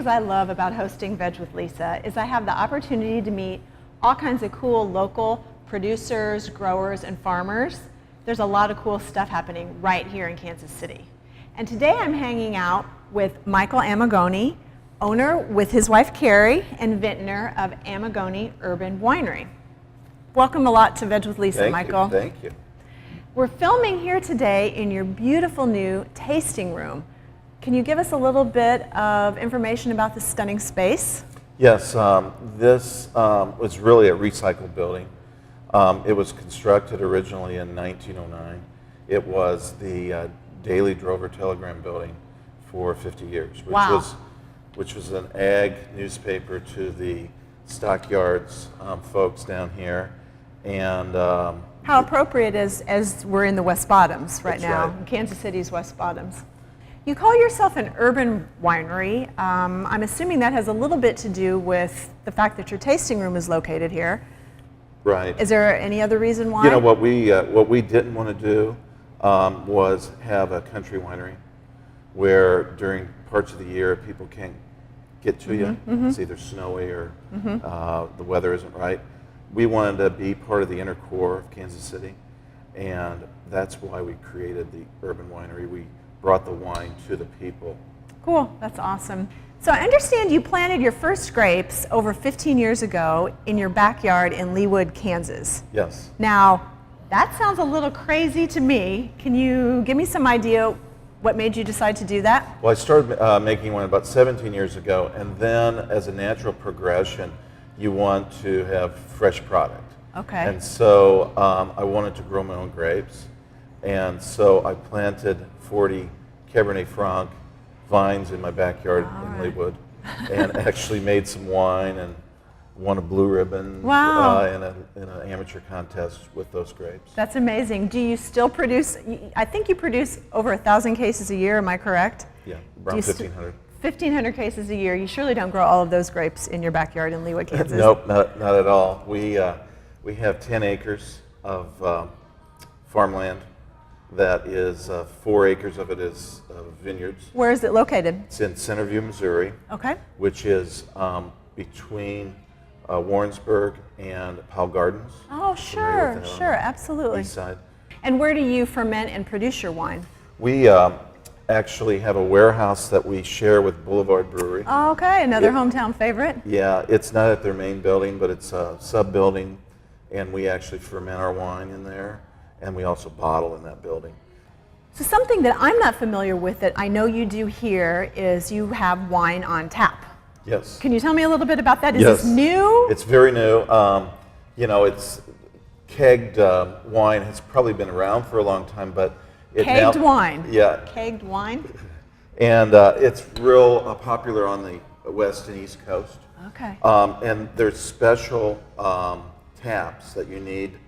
things I love about hosting Veg with Lisa is I have the opportunity to meet all kinds of cool local producers, growers, and farmers. There's a lot of cool stuff happening right here in Kansas City. And today I'm hanging out with Michael Amigoni, owner with his wife Carrie and vintner of Amigoni Urban Winery. Welcome a lot to Veg with Lisa, Michael. Thank you. We're filming here today in your beautiful new tasting room. Can you give us a little bit of information about this stunning space? Yes, this was really a recycled building. It was constructed originally in 1909. It was the Daily Drover Telegram building for 50 years, which was an ag newspaper to the stockyards folks down here. And how appropriate as we're in the West Bottoms right now, right. in Kansas City's West Bottoms. You call yourself an urban winery. I'm assuming that has a little bit to do with the fact that your tasting room is located here. Right. Is there any other reason why? You know, what we didn't want to do was have a country winery where during parts of the year people can't get to you. It's either snowy or the weather isn't right. We wanted to be part of the inner core of Kansas City, and that's why we created the Urban Winery. We brought the wine to the people. Cool, that's awesome. So I understand you planted your first grapes over 15 years ago in your backyard in Leawood, Kansas. Yes. Now, that sounds a little crazy to me. Can you give me some idea what made you decide to do that? Well, I started making wine about 17 years ago, and then as a natural progression, you want to have fresh product. Okay. And so I wanted to grow my own grapes, and so I planted 40 Cabernet Franc vines in my backyard in Leawood, and actually made some wine and won a blue ribbon in an amateur contest with those grapes. That's amazing. Do you still produce, I think you produce over 1,000 cases a year, am I correct? Yeah, around 1,500. 1,500 cases a year. You surely don't grow all of those grapes in your backyard in Leawood, Kansas. Nope, not at all. We have 10 acres of farmland. That is 4 acres of it is vineyards. Where is it located? It's in Centerview, Missouri. Okay. Which is between Warrensburg and Powell Gardens. Oh, sure, absolutely. East side. And where do you ferment and produce your wine? We actually have a warehouse that we share with Boulevard Brewery. Oh, okay, another hometown favorite. Yeah, it's not at their main building, but it's a sub-building, and we actually ferment our wine in there, and we also bottle in that building. So something that I'm not familiar with that I know you do here is you have wine on tap. Yes. Can you tell me a little bit about that? Is this new? It's very new. You know, it's kegged wine has probably been around for a long time, but Kegged wine. Yeah. Kegged wine. And it's real popular on the west and east coast. Okay. And there's special taps that you need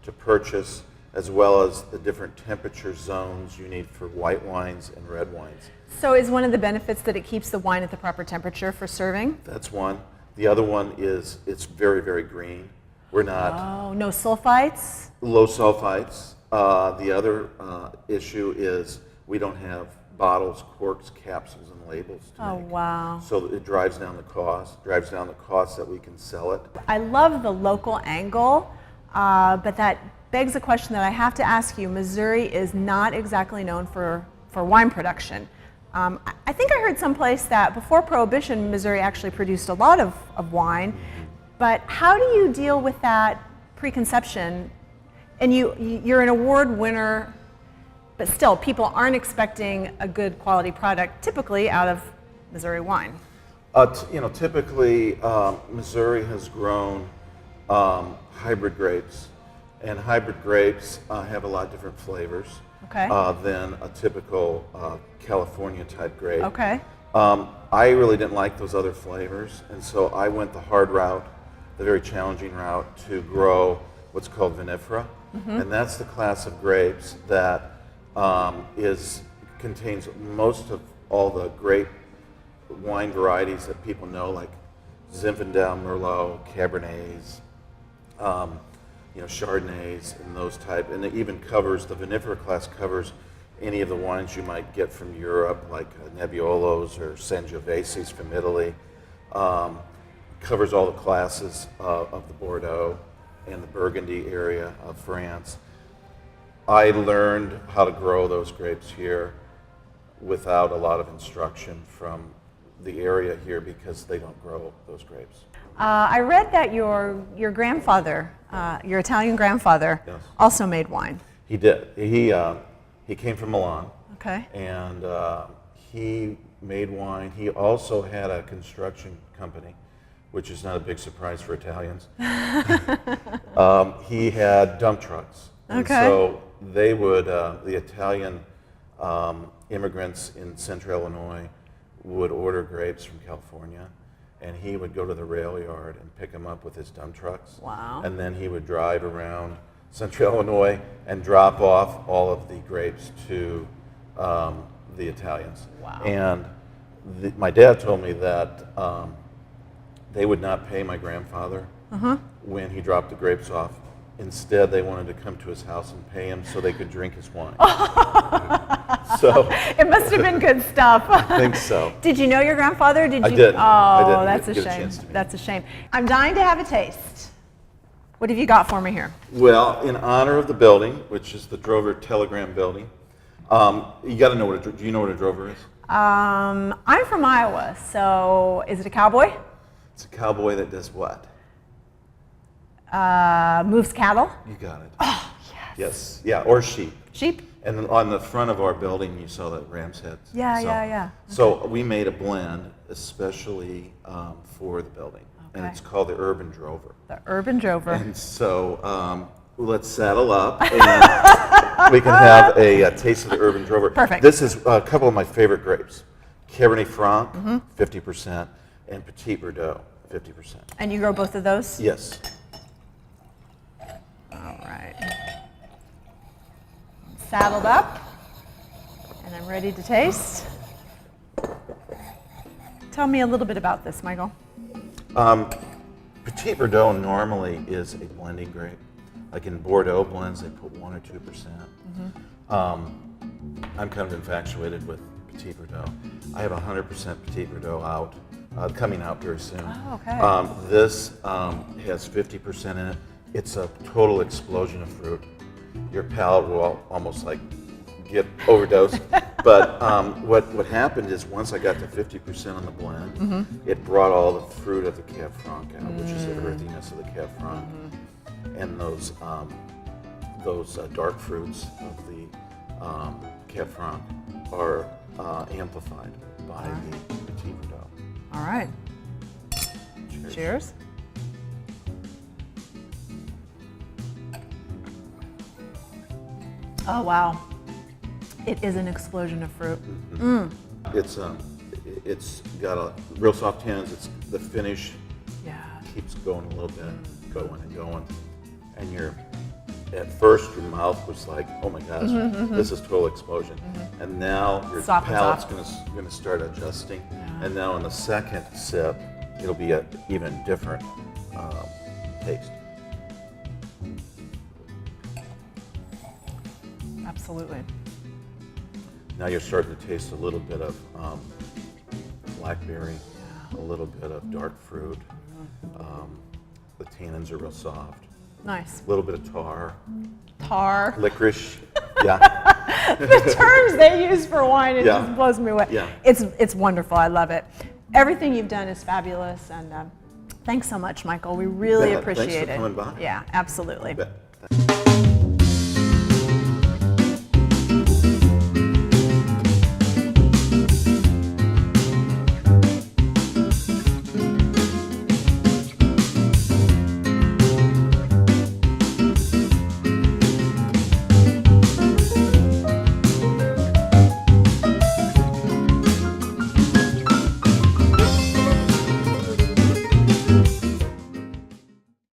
to purchase, as well as the different temperature zones you need for white wines and red wines. So is one of the benefits that it keeps the wine at the proper temperature for serving? That's one. The other one is it's very, very green. We're not... Oh, no sulfites? Low sulfites. The other issue is we don't have bottles, corks, capsules, and labels to make. Wow. So it drives down the cost that we can sell it. I love the local angle, but that begs the question that I have to ask you. Missouri is not exactly known for wine production. I think I heard someplace that before Prohibition, Missouri actually produced a lot of wine, but how do you deal with that preconception? And you're an award winner, but still, people aren't expecting a good quality product typically out of Missouri wine. You know, typically Missouri has grown hybrid grapes, and hybrid grapes have a lot different flavors than a typical California type grape. Okay. I really didn't like those other flavors, and so I went the hard route, the very challenging route, to grow what's called vinifera. And that's the class of grapes that contains most of all the great wine varieties that people know, like Zinfandel, Merlot, Cabernets, Chardonnays, and those type. And it even covers, the vinifera class covers any of the wines you might get from Europe, like Nebbiolos or Sangioveses from Italy. Covers all the classes of the Bordeaux and the Burgundy area of France. I learned how to grow those grapes here without a lot of instruction from the area here because they don't grow those grapes. I read that your grandfather, your Italian grandfather, Yes. also made wine. He did. He came from Milan. Okay. And he made wine. He also had a construction company, which is not a big surprise for Italians. He had dump trucks. And Okay. so they would, the Italian immigrants in central Illinois would order grapes from California, and he would go to the rail yard and pick them up with his dump trucks. Wow. And then he would drive around central Illinois and drop off all of the grapes to the Italians. Wow. And my dad told me that they would not pay my grandfather when he dropped the grapes off. Instead, they wanted to come to his house and pay him so they could drink his wine. So It must have been good stuff. I think so. Did you know your grandfather? Did I you? didn't. Oh, I didn't that's get a a shame. chance to meet That's a shame. I'm dying to have a taste. What have you got for me here? Well, in honor of the building, which is the Drover Telegram building, you got to know what do you know what a drover is? I'm from Iowa, so is it a cowboy? It's a cowboy that does what? Moves cattle? You got it. Oh, yes. Yes. Yeah, or sheep. Sheep? And then on the front of our building, you saw the ram's heads. Yeah, So- yeah. So we made a blend especially for the building, and Okay. it's called the Urban Drover. The Urban Drover. And so let's saddle up, and we can have a taste of the Urban Drover. Perfect. This is a couple of my favorite grapes: Cabernet Franc, 50%, and Petit Verdot, 50%. And you grow both of those? Yes. All right. I'm saddled up, and I'm ready to taste. Tell me a little bit about this, Michael. Petit Verdot normally is a blending grape. Like in Bordeaux blends, they put 1 or 2%. I'm kind of infatuated with Petit Verdot. I have 100% Petit Verdot out, coming out very soon. Oh, okay. This has 50% in it. It's a total explosion of fruit. Your palate will almost like get overdosed. But what happened is once I got to 50% on the blend, it brought all the fruit of the Cab Franc out, which is the earthiness of the Cab Franc, and those dark fruits of the Cab Franc are amplified by the Petit Verdot. All right. Cheers. Cheers. Oh, wow. It is an explosion of fruit. It's got a real soft tannins. It's the finish Yeah. keeps going a little bit, going and going, and at first your mouth was like, oh my gosh, this is total explosion, and now your Softens palate's off. going to start adjusting, and now on the second sip, it'll be an even different taste. Absolutely. Now you're starting to taste a little bit of blackberry, a little bit of dark fruit. The tannins are real soft. Nice. A little bit of tar, Tar. licorice. Yeah, The terms they use for wine, it Yeah. just blows me away. Yeah. It's wonderful. I love it. Everything you've done is fabulous, and thanks so much, Michael. We really Yeah, thanks appreciate for it. coming by. Yeah, absolutely. Bet.